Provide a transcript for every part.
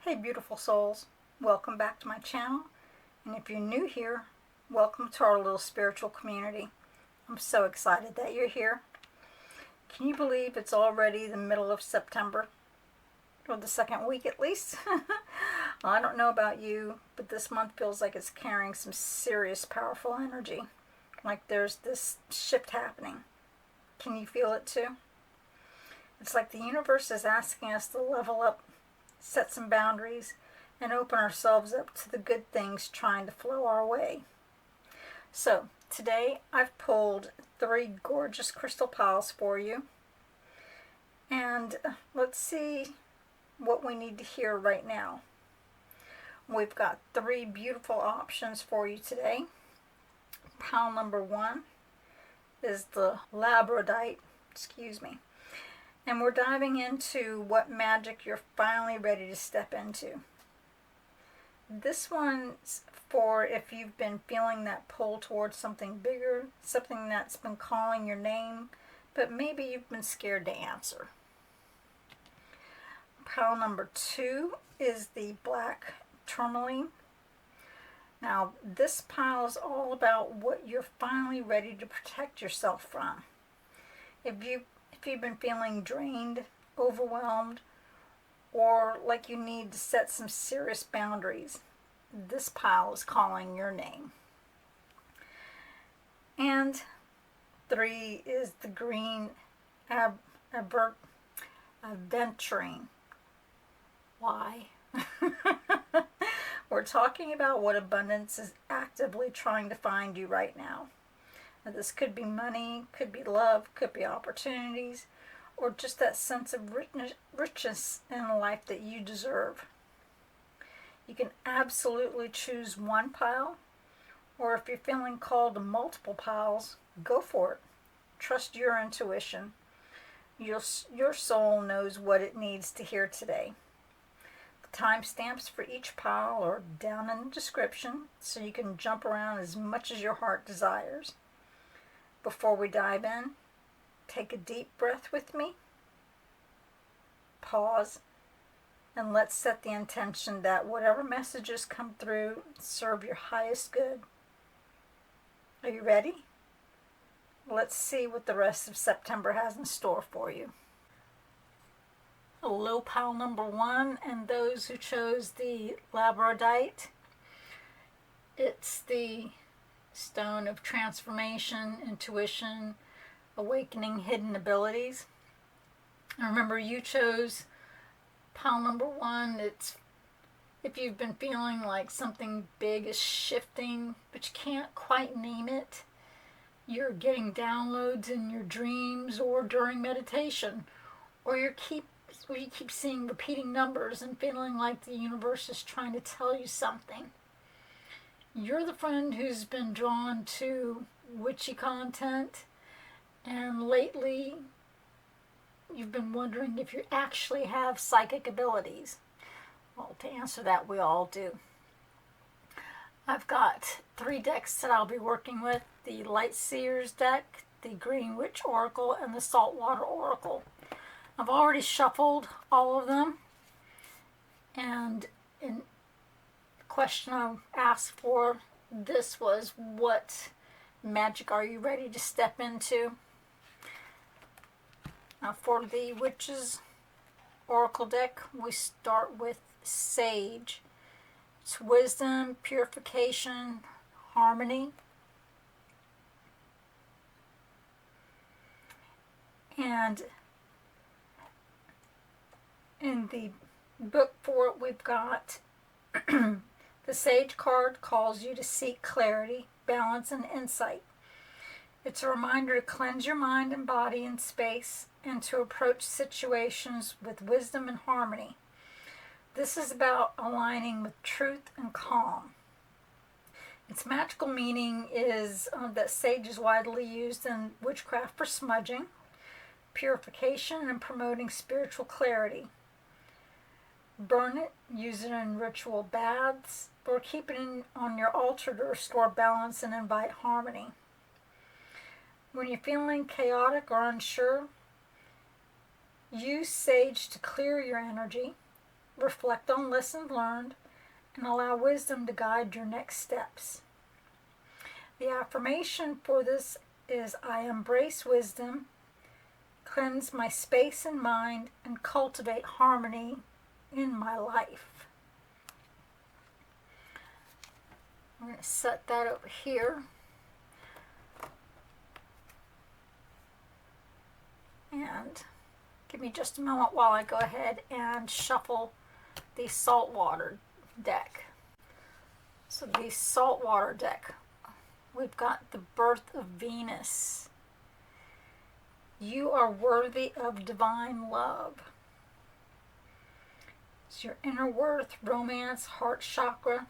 Hey beautiful souls, welcome back to my channel, and if you're new here, welcome to our little spiritual community. I'm so excited that you're here. Can you believe it's already the middle of September? Or the second week at least? Well, I don't know about you, but this month feels like it's carrying some serious powerful energy. Like there's this shift happening. Can you feel it too? It's like the universe is asking us to level up, set some boundaries, and open ourselves up to the good things trying to flow our way. So today I've pulled 3 gorgeous crystal piles for you, and let's see what we need to hear right now. We've got 3 beautiful options for you today. Pile number 1 is the labradorite, and we're diving into what magic you're finally ready to step into. This one's for if you've been feeling that pull towards something bigger, something that's been calling your name, but maybe you've been scared to answer. Pile number 2 is the black tourmaline. Now, this pile is all about what you're finally ready to protect yourself from. If you've been feeling drained, overwhelmed, or like you need to set some serious boundaries, this pile is calling your name. And 3 is the green aventurine. Why? We're talking about what abundance is actively trying to find you right now. Now, this could be money, could be love, could be opportunities, or just that sense of richness in a life that you deserve. You can absolutely choose one pile, or if you're feeling called to multiple piles, go for it. Trust your intuition. Your soul knows what it needs to hear today. Timestamps for each pile are down in the description, so you can jump around as much as your heart desires. Before we dive in, take a deep breath with me, pause, and let's set the intention that whatever messages come through serve your highest good. Are you ready? Let's see what the rest of September has in store for you. Hello, pile number 1, and those who chose the labradorite. It's the stone of transformation, intuition, awakening hidden abilities. And remember, you chose pile number 1. It's if you've been feeling like something big is shifting, but you can't quite name it. You're getting downloads in your dreams or during meditation, or you keep seeing repeating numbers and feeling like the universe is trying to tell you something. You're the friend who's been drawn to witchy content, and lately you've been wondering if you actually have psychic abilities. Well, to answer that, we all do. I've got 3 decks that I'll be working with: the Light Seers deck, the Green Witch Oracle, and the Saltwater Oracle. I've already shuffled all of them, and in the question I asked for this was, what magic are you ready to step into? Now, for the Witch's Oracle deck, we start with Sage. It's wisdom, purification, harmony. And in the book for it, we've got the Sage card calls you to seek clarity, balance, and insight. It's a reminder to cleanse your mind and body and space, and to approach situations with wisdom and harmony. This is about aligning with truth and calm. Its magical meaning is that sage is widely used in witchcraft for smudging, purification, and promoting spiritual clarity. Burn it, use it in ritual baths, or keep it on your altar to restore balance and invite harmony. When you're feeling chaotic or unsure, use sage to clear your energy, reflect on lessons learned, and allow wisdom to guide your next steps. The affirmation for this is, I embrace wisdom, cleanse my space and mind, and cultivate harmony in my life. I'm going to set that over here. And give me just a moment while I go ahead and shuffle the saltwater deck. So the saltwater deck, we've got the birth of Venus. You are worthy of divine love. It's your inner worth, romance, heart chakra.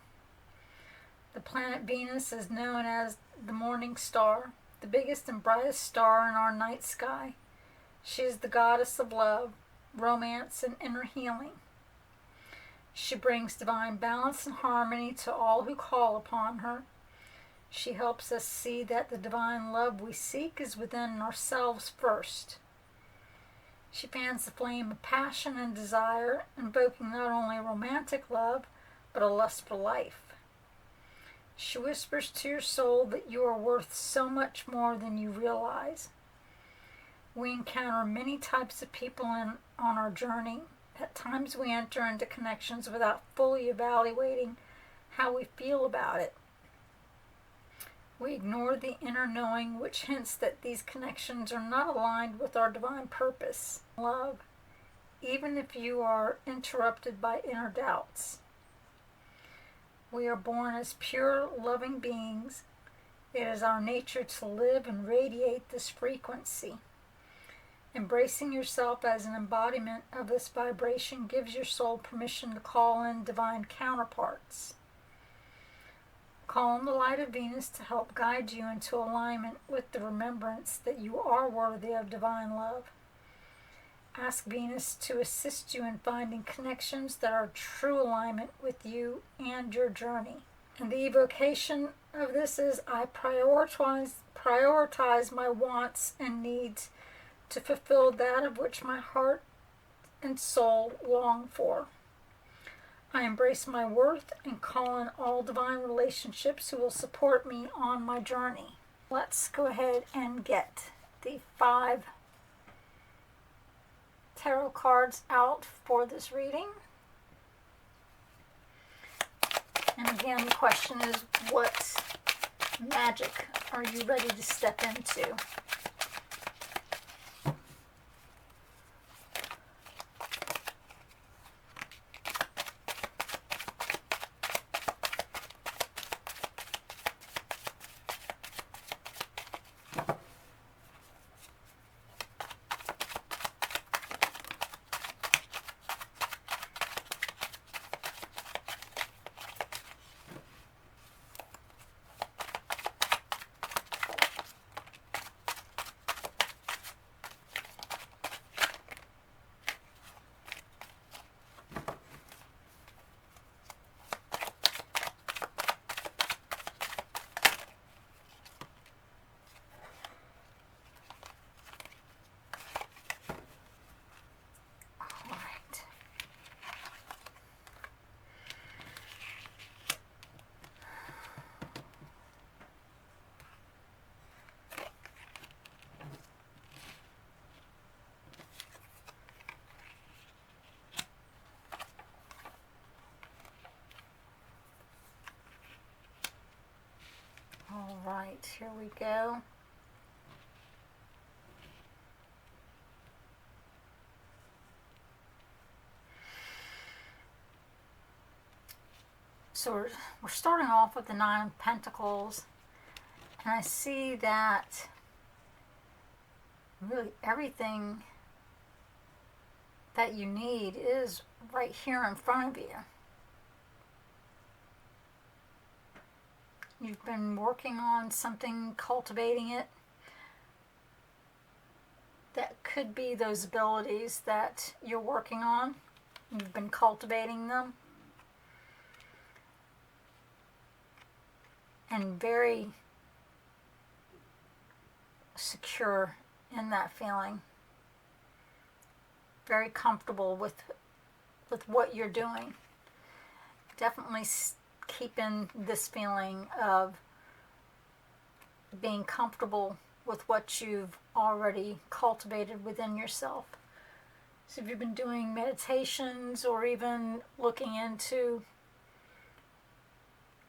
The planet Venus is known as the morning star, the biggest and brightest star in our night sky. She is the goddess of love, romance, and inner healing. She brings divine balance and harmony to all who call upon her. She helps us see that the divine love we seek is within ourselves first. She fans the flame of passion and desire, invoking not only romantic love, but a lust for life. She whispers to your soul that you are worth so much more than you realize. We encounter many types of people on our journey. At times we enter into connections without fully evaluating how we feel about it. We ignore the inner knowing, which hints that these connections are not aligned with our divine purpose, love, even if you are interrupted by inner doubts. We are born as pure, loving beings. It is our nature to live and radiate this frequency. Embracing yourself as an embodiment of this vibration gives your soul permission to call in divine counterparts. Call on the light of Venus to help guide you into alignment with the remembrance that you are worthy of divine love. Ask Venus to assist you in finding connections that are true alignment with you and your journey. And the evocation of this is, I prioritize my wants and needs to fulfill that of which my heart and soul long for. I embrace my worth and call in all divine relationships who will support me on my journey. Let's go ahead and get the 5 tarot cards out for this reading. And again, the question is, what magic are you ready to step into? All right, here we go. So we're starting off with the 9 of Pentacles, and I see that really everything that you need is right here in front of you. You've been working on something, cultivating it. That could be those abilities that you're working on. You've been cultivating them. And very secure in that feeling. Very comfortable with with what you're doing. Definitely keep in this feeling of being comfortable with what you've already cultivated within yourself. So if you've been doing meditations or even looking into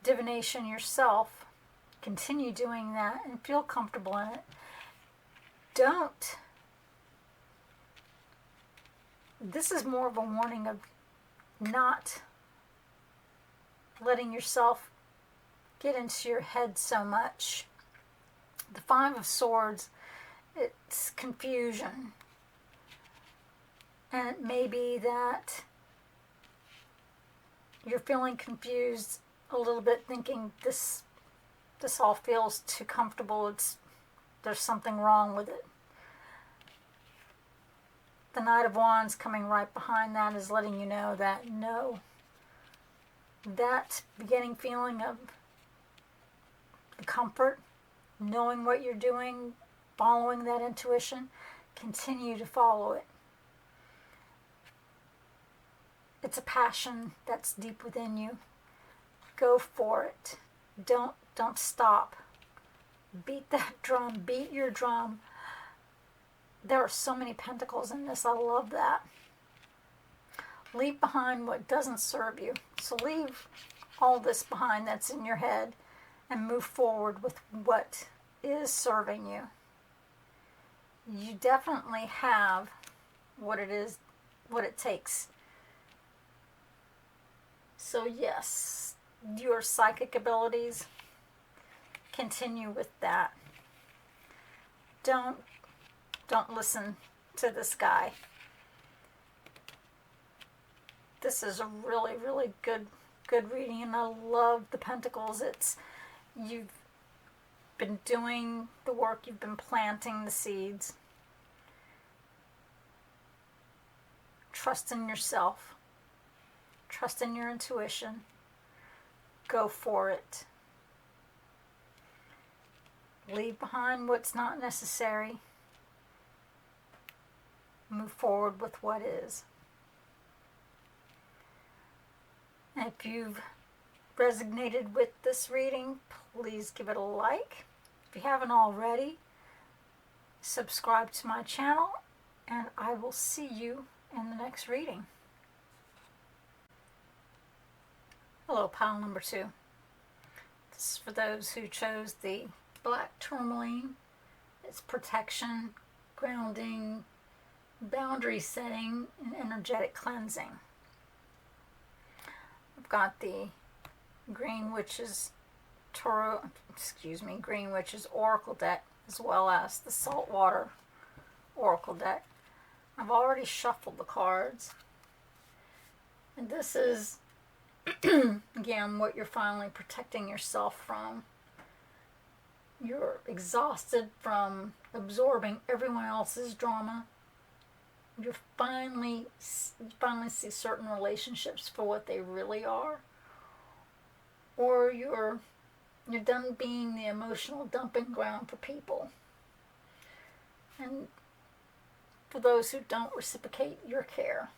divination yourself, continue doing that and feel comfortable in it. This is more of a warning of not letting yourself get into your head so much. The Five of Swords, it's confusion. And it may be that you're feeling confused a little bit, thinking this all feels too comfortable. There's something wrong with it. The Knight of Wands coming right behind that is letting you know that no, that beginning feeling of comfort, knowing what you're doing, following that intuition, continue to follow it. It's a passion that's deep within you. Go for it. Don't stop. Beat that drum. Beat your drum. There are so many pentacles in this. I love that. Leave behind what doesn't serve you. So leave all this behind that's in your head and move forward with what is serving you. You definitely have what it takes. So yes, your psychic abilities, continue with that. Don't listen to this guy. This is a really, really good reading, and I love the pentacles. You've been doing the work, you've been planting the seeds. Trust in yourself. Trust in your intuition. Go for it. Leave behind what's not necessary. Move forward with what is. And if you've resonated with this reading, please give it a like. If you haven't already, subscribe to my channel, and I will see you in the next reading. Hello, pile number 2. This is for those who chose the black tourmaline. It's protection, grounding, boundary setting, and energetic cleansing. I've got the Green Witch's Green Witch's Oracle deck, as well as the Saltwater Oracle deck. I've already shuffled the cards, and this is again what you're finally protecting yourself from. You're exhausted from absorbing everyone else's drama. You finally see certain relationships for what they really are, or you're done being the emotional dumping ground for people. And for those who don't reciprocate your care,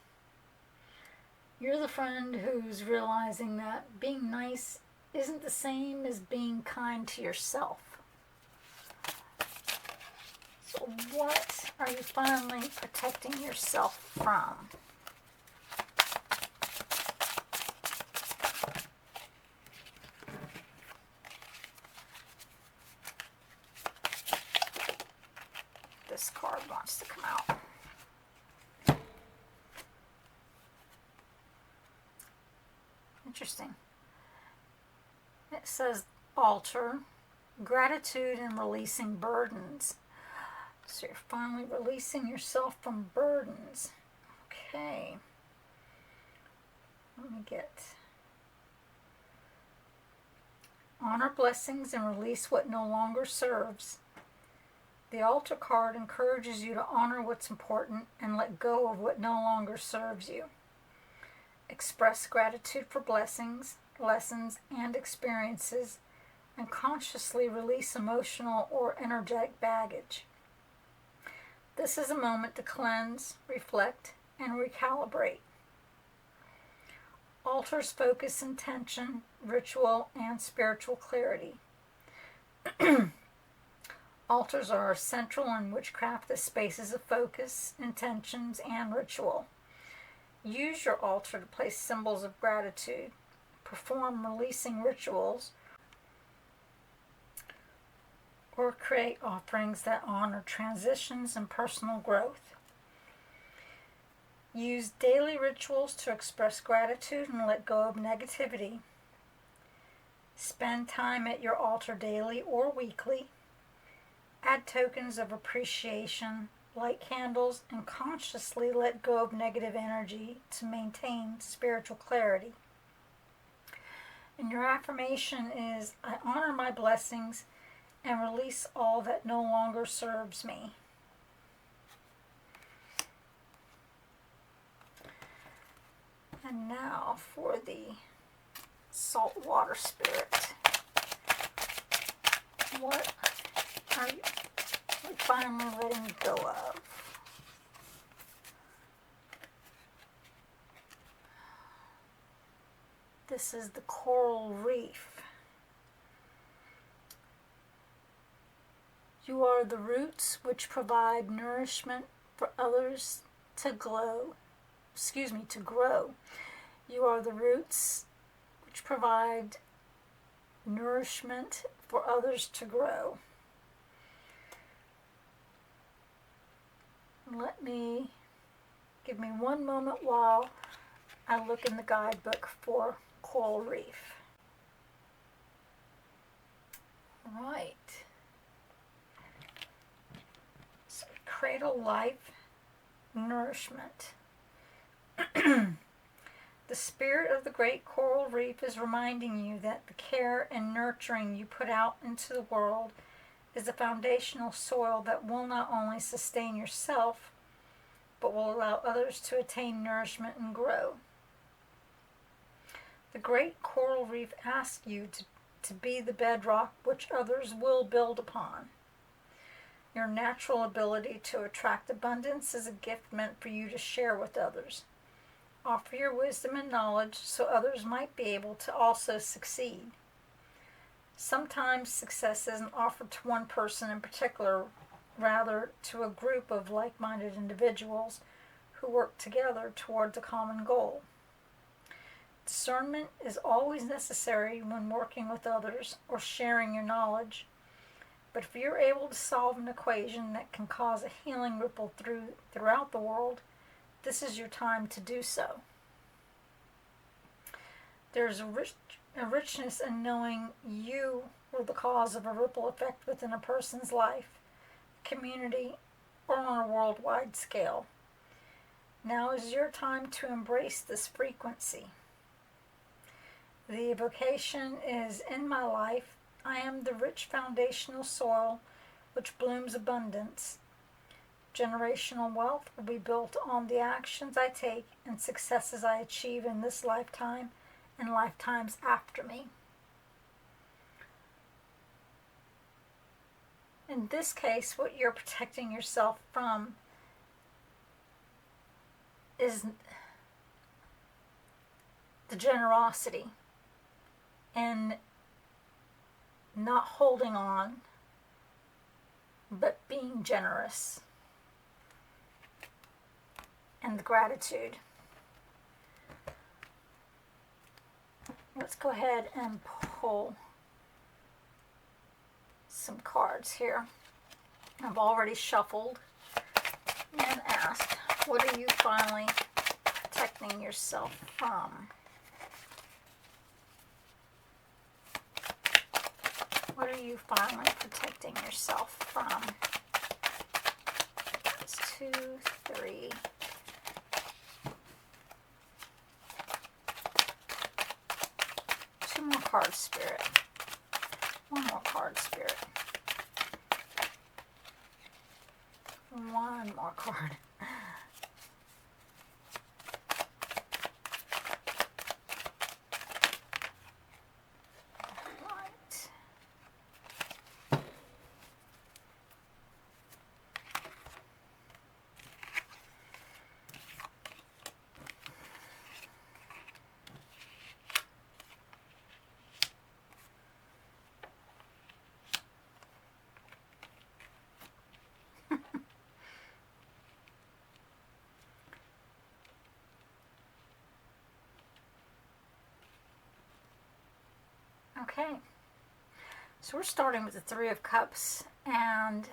you're the friend who's realizing that being nice isn't the same as being kind to yourself. So what are you finally protecting yourself from? This card wants to come out. Interesting. It says altar, gratitude, and releasing burdens. So you're finally releasing yourself from burdens. Okay. Let me get... Honor blessings and release what no longer serves. The altar card encourages you to honor what's important and let go of what no longer serves you. Express gratitude for blessings, lessons, and experiences, and consciously release emotional or energetic baggage. This is a moment to cleanse, reflect, and recalibrate. Altars focus intention, ritual, and spiritual clarity. Altars are central in witchcraft as spaces of focus, intentions, and ritual. Use your altar to place symbols of gratitude, perform releasing rituals, or create offerings that honor transitions and personal growth. Use daily rituals to express gratitude and let go of negativity. Spend time at your altar daily or weekly. Add tokens of appreciation, light candles, and consciously let go of negative energy to maintain spiritual clarity. And your affirmation is, I honor my blessings and release all that no longer serves me. And now for the saltwater spirit. What are you finally letting go of? This is the coral reef. You are the roots which provide nourishment for others to grow. You are the roots which provide nourishment for others to grow. Give me one moment while I look in the guidebook for coral reef. Right. So cradle life, nourishment. The spirit of the great coral reef is reminding you that the care and nurturing you put out into the world is a foundational soil that will not only sustain yourself, but will allow others to attain nourishment and grow. The great coral reef asks you to be the bedrock which others will build upon. Your natural ability to attract abundance is a gift meant for you to share with others. Offer your wisdom and knowledge so others might be able to also succeed. Sometimes success isn't offered to one person in particular, rather to a group of like-minded individuals who work together towards a common goal. Discernment is always necessary when working with others or sharing your knowledge, but if you're able to solve an equation that can cause a healing ripple throughout the world, this is your time to do so. There's a richness in knowing you were the cause of a ripple effect within a person's life, community, or on a worldwide scale. Now is your time to embrace this frequency. The evocation is, in my life, I am the rich foundational soil which blooms abundance. Generational wealth will be built on the actions I take and successes I achieve in this lifetime and lifetimes after me. In this case, what you're protecting yourself from is the generosity and not holding on, but being generous, and the gratitude. Let's go ahead and pull some cards here. I've already shuffled and asked, what are you finally protecting yourself from? What are you finally protecting yourself from? That's 2, 3. Two more cards, Spirit. One more card, Spirit. One more card. Right. Okay, so we're starting with the Three of Cups, and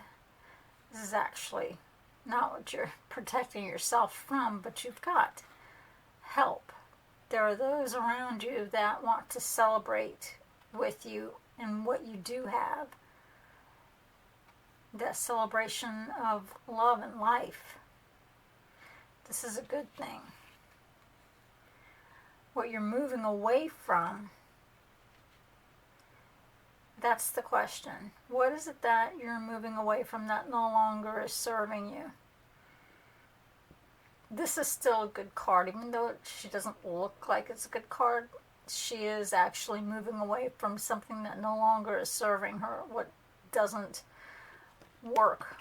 this is actually not what you're protecting yourself from, but you've got help. There are those around you that want to celebrate with you in what you do have. That celebration of love and life. This is a good thing. What you're moving away from, that's the question. What is it that you're moving away from that no longer is serving you? This is still a good card, even though she doesn't look like it's a good card. She is actually moving away from something that no longer is serving her, what doesn't work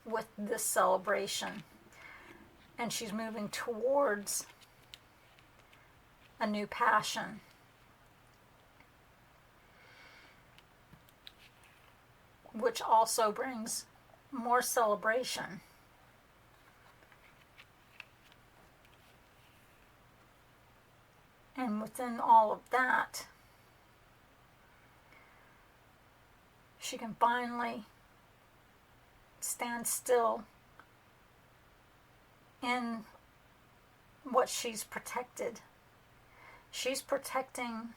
with this celebration. And she's moving towards a new passion. Which also brings more celebration. And within all of that, she can finally stand still in what she's protected. She's protecting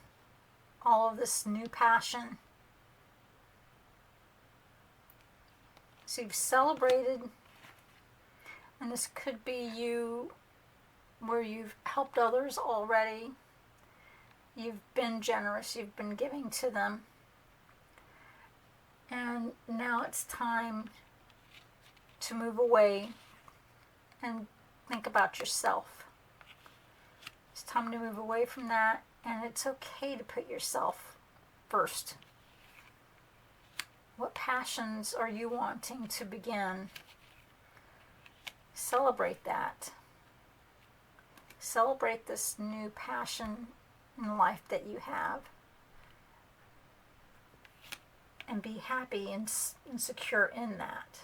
all of this new passion. So you've celebrated, and this could be you where you've helped others already. You've been generous, you've been giving to them. And now it's time to move away and think about yourself. It's time to move away from that, and it's okay to put yourself first. What passions are you wanting to begin? Celebrate that. Celebrate this new passion in life that you have. And be happy and secure in that.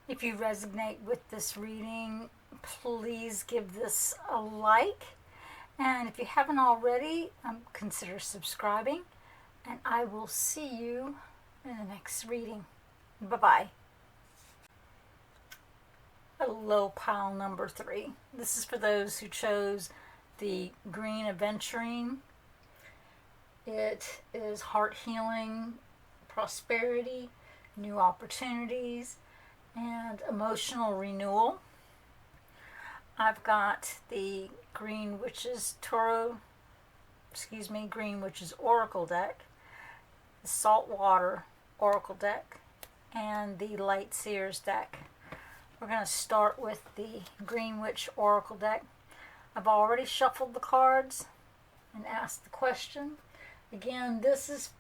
If you resonate with this reading, please give this a like. And if you haven't already, consider subscribing. And I will see you in the next reading. Bye-bye. Hello, pile number 3. This is for those who chose the green aventurine. It is heart healing, prosperity, new opportunities, and emotional renewal. I've got the Green Witch's Green Witch's Oracle deck, the Saltwater Oracle deck, and the Light Seers deck. We're going to start with the Green Witch Oracle deck. I've already shuffled the cards and asked the question. Again, this is,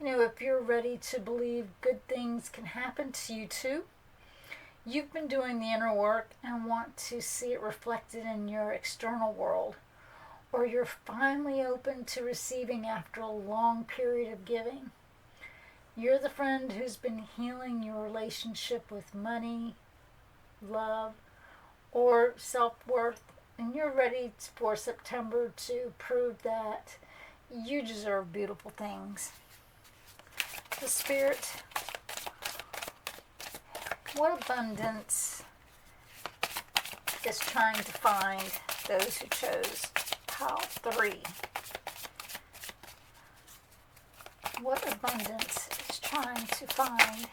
if you're ready to believe good things can happen to you too. You've been doing the inner work and want to see it reflected in your external world. Or you're finally open to receiving after a long period of giving. You're the friend who's been healing your relationship with money, love, or self-worth, and you're ready for September to prove that you deserve beautiful things. The Spirit, what abundance is trying to find those who chose pile 3? What abundance is trying to find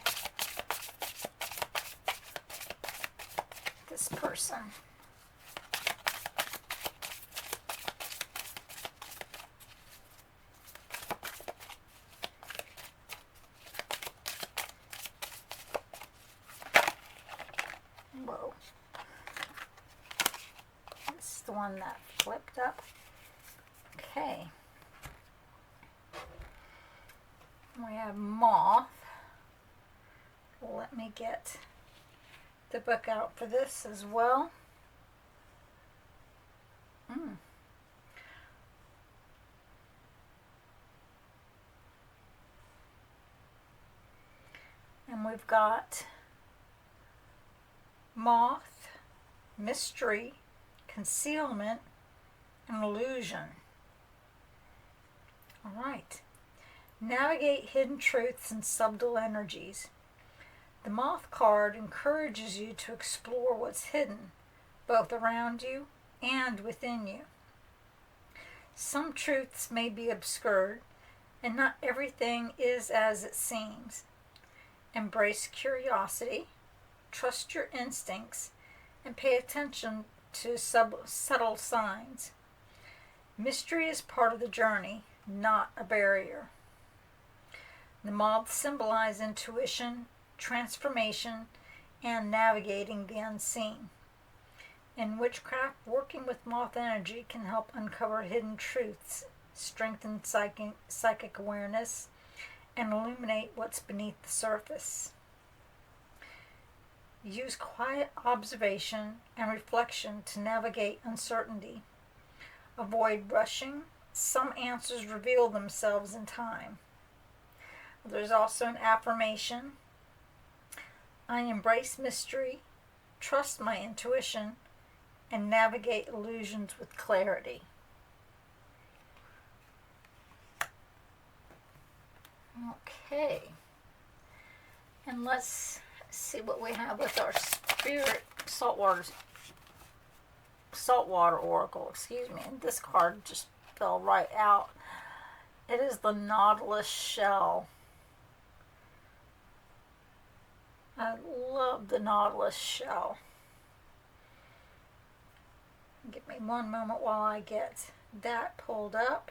this person? Whoa. This is the one that flipped up. Okay. We have Moth. Let me get the book out for this as well. And we've got Moth, Mystery, Concealment, and Illusion. All right. Navigate hidden truths and subtle energies. The Moth card encourages you to explore what's hidden, both around you and within you. Some truths may be obscured, and not everything is as it seems. Embrace curiosity, trust your instincts, and pay attention to subtle signs. Mystery is part of the journey, not a barrier. The moths symbolize intuition, transformation, and navigating the unseen. In witchcraft, working with moth energy can help uncover hidden truths, strengthen psychic awareness, and illuminate what's beneath the surface. Use quiet observation and reflection to navigate uncertainty. Avoid rushing. Some answers reveal themselves in time. There's also an affirmation. I embrace mystery, trust my intuition, and navigate illusions with clarity. Okay. And let's see what we have with our spirit saltwater oracle, excuse me. And this card just fell right out. It is the Nautilus shell. I love the Nautilus shell. Give me one moment while I get that pulled up.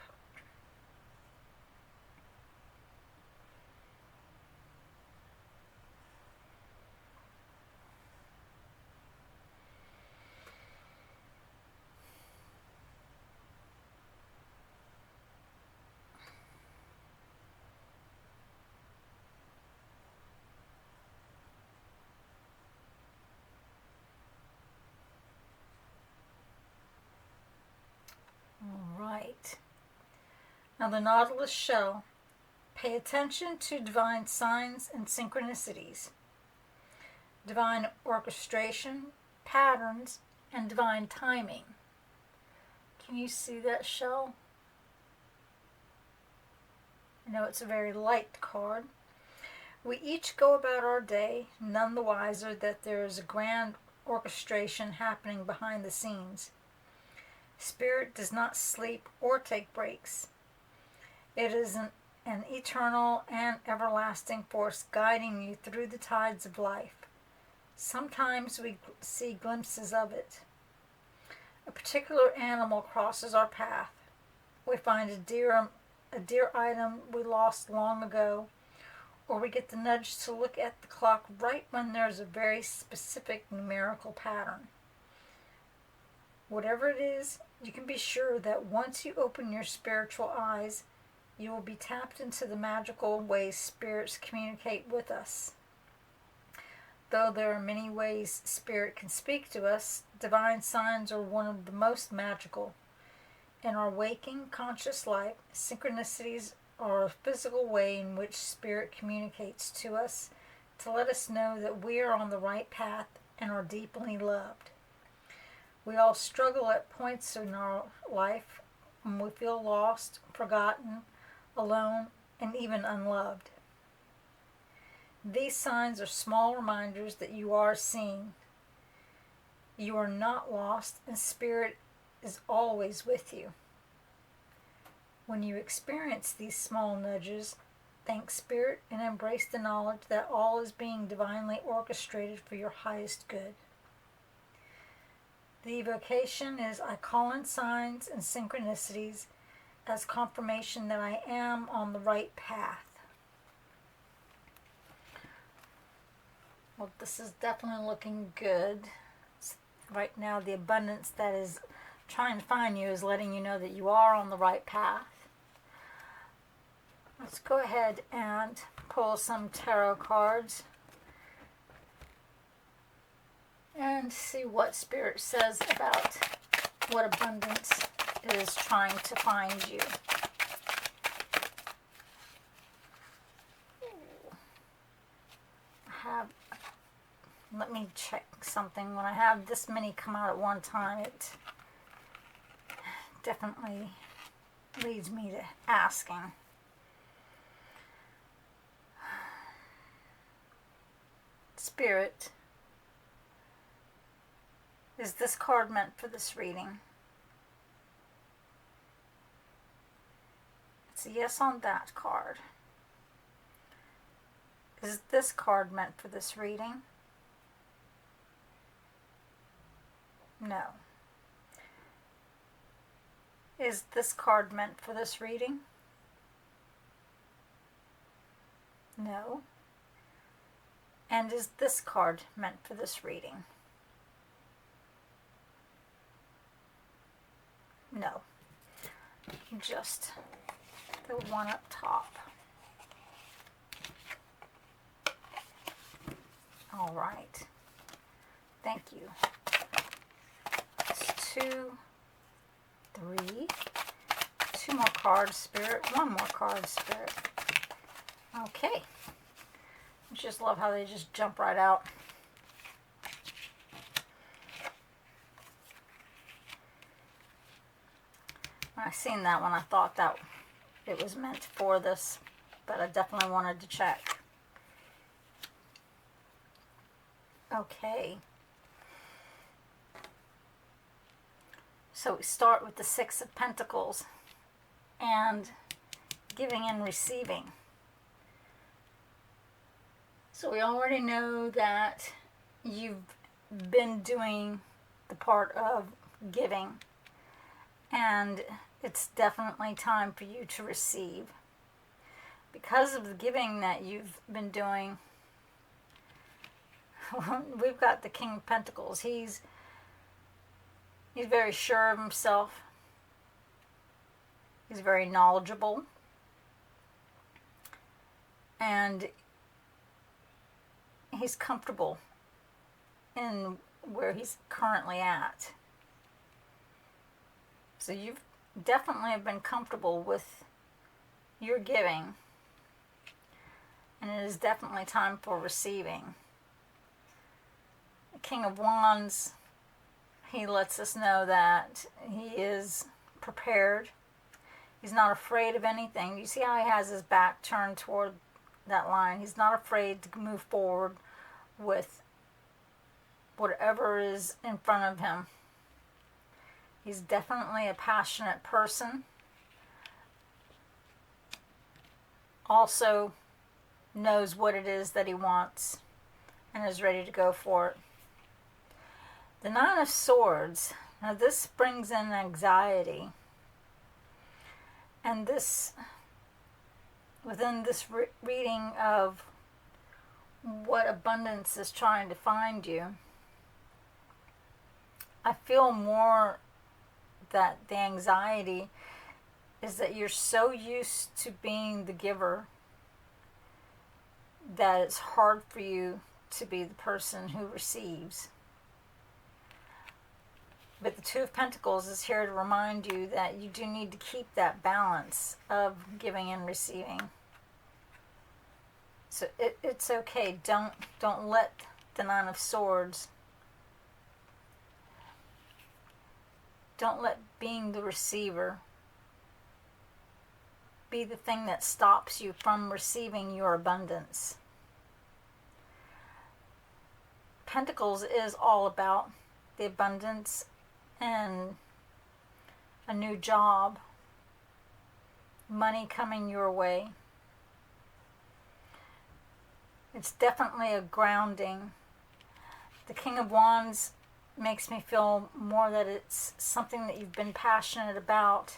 Right. Now the Nautilus shell. Pay attention to divine signs and synchronicities, divine orchestration, patterns, and divine timing. Can you see that shell? I know it's a very light card. We each go about our day, none the wiser that there is a grand orchestration happening behind the scenes. Spirit does not sleep or take breaks. It is an eternal and everlasting force guiding you through the tides of life. Sometimes we see glimpses of it. A particular animal crosses our path. We find a dear item we lost long ago, or we get the nudge to look at the clock right when there's a very specific numerical pattern. Whatever it is, you can be sure that once you open your spiritual eyes, you will be tapped into the magical ways spirits communicate with us. Though there are many ways spirit can speak to us, divine signs are one of the most magical. In our waking, conscious life, synchronicities are a physical way in which spirit communicates to us to let us know that we are on the right path and are deeply loved. We all struggle at points in our life when we feel lost, forgotten, alone, and even unloved. These signs are small reminders that you are seen. You are not lost, and Spirit is always with you. When you experience these small nudges, thank Spirit and embrace the knowledge that all is being divinely orchestrated for your highest good. The evocation is, I call in signs and synchronicities as confirmation that I am on the right path. Well, this is definitely looking good. Right now, the abundance that is trying to find you is letting you know that you are on the right path. Let's go ahead and pull some tarot cards and see what Spirit says about what abundance is trying to find you. Let me check something. When I have this many come out at one time, it definitely leads me to asking. Spirit, is this card meant for this reading? It's a yes on that card. Is this card meant for this reading? No. Is this card meant for this reading? No. And is this card meant for this reading? No. Just the one up top. All right. Thank you. It's 2, 3, 2 more cards, Spirit, 1 more card, Spirit. Okay. I just love how they just jump right out. When I seen that one, I thought that it was meant for this, but I definitely wanted to check. Okay. So we start with the 6 of Pentacles and giving and receiving. So we already know that you've been doing the part of giving, and it's definitely time for you to receive. Because of the giving that you've been doing, we've got the King of Pentacles. He's very sure of himself. He's very knowledgeable. And he's comfortable in where he's currently at. So you've definitely been comfortable with your giving. And it is definitely time for receiving. The King of Wands, he lets us know that he is prepared. He's not afraid of anything. You see how he has his back turned toward that line. He's not afraid to move forward with whatever is in front of him. He's definitely a passionate person. Also knows what it is that he wants and is ready to go for it. The 9 of Swords. Now this brings in anxiety. And this, within this reading of what abundance is trying to find you, I feel more that the anxiety is that you're so used to being the giver that it's hard for you to be the person who receives. But the 2 of Pentacles is here to remind you that you do need to keep that balance of giving and receiving. So it's okay. Don't let the 9 of Swords, don't let being the receiver be the thing that stops you from receiving your abundance. Pentacles is all about the abundance and a new job, money coming your way. It's definitely a grounding. The King of Wands makes me feel more that it's something that you've been passionate about,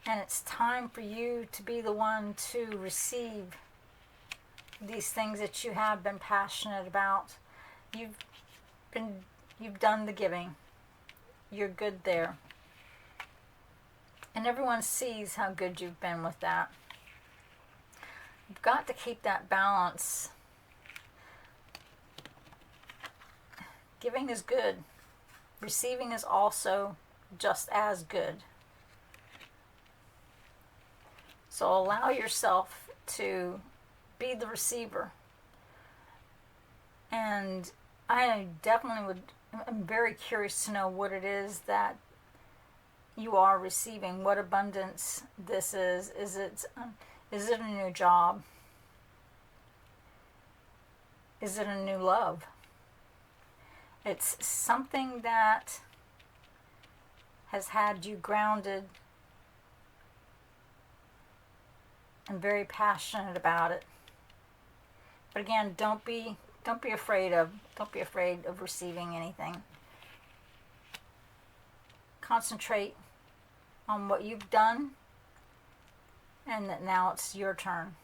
and it's time for you to be the one to receive these things that you have been passionate about. You've done the giving. You're good there. And everyone sees how good you've been with that. You've got to keep that balance. Giving is good. Receiving is also just as good. So allow yourself to be the receiver. And I definitely I'm very curious to know what it is that you are receiving, what abundance this is. Is it a new job? Is it a new love? It's something that has had you grounded and very passionate about it. But again, don't be afraid of receiving anything. Concentrate on what you've done, and that now it's your turn.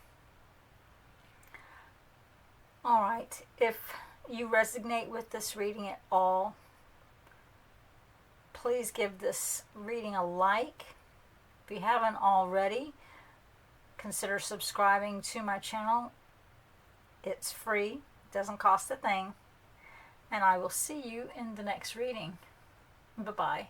All right, if you resonate with this reading at all, please give this reading a like. If you haven't already, consider subscribing to my channel. It's free, doesn't cost a thing, and I will see you in the next reading. Bye-bye.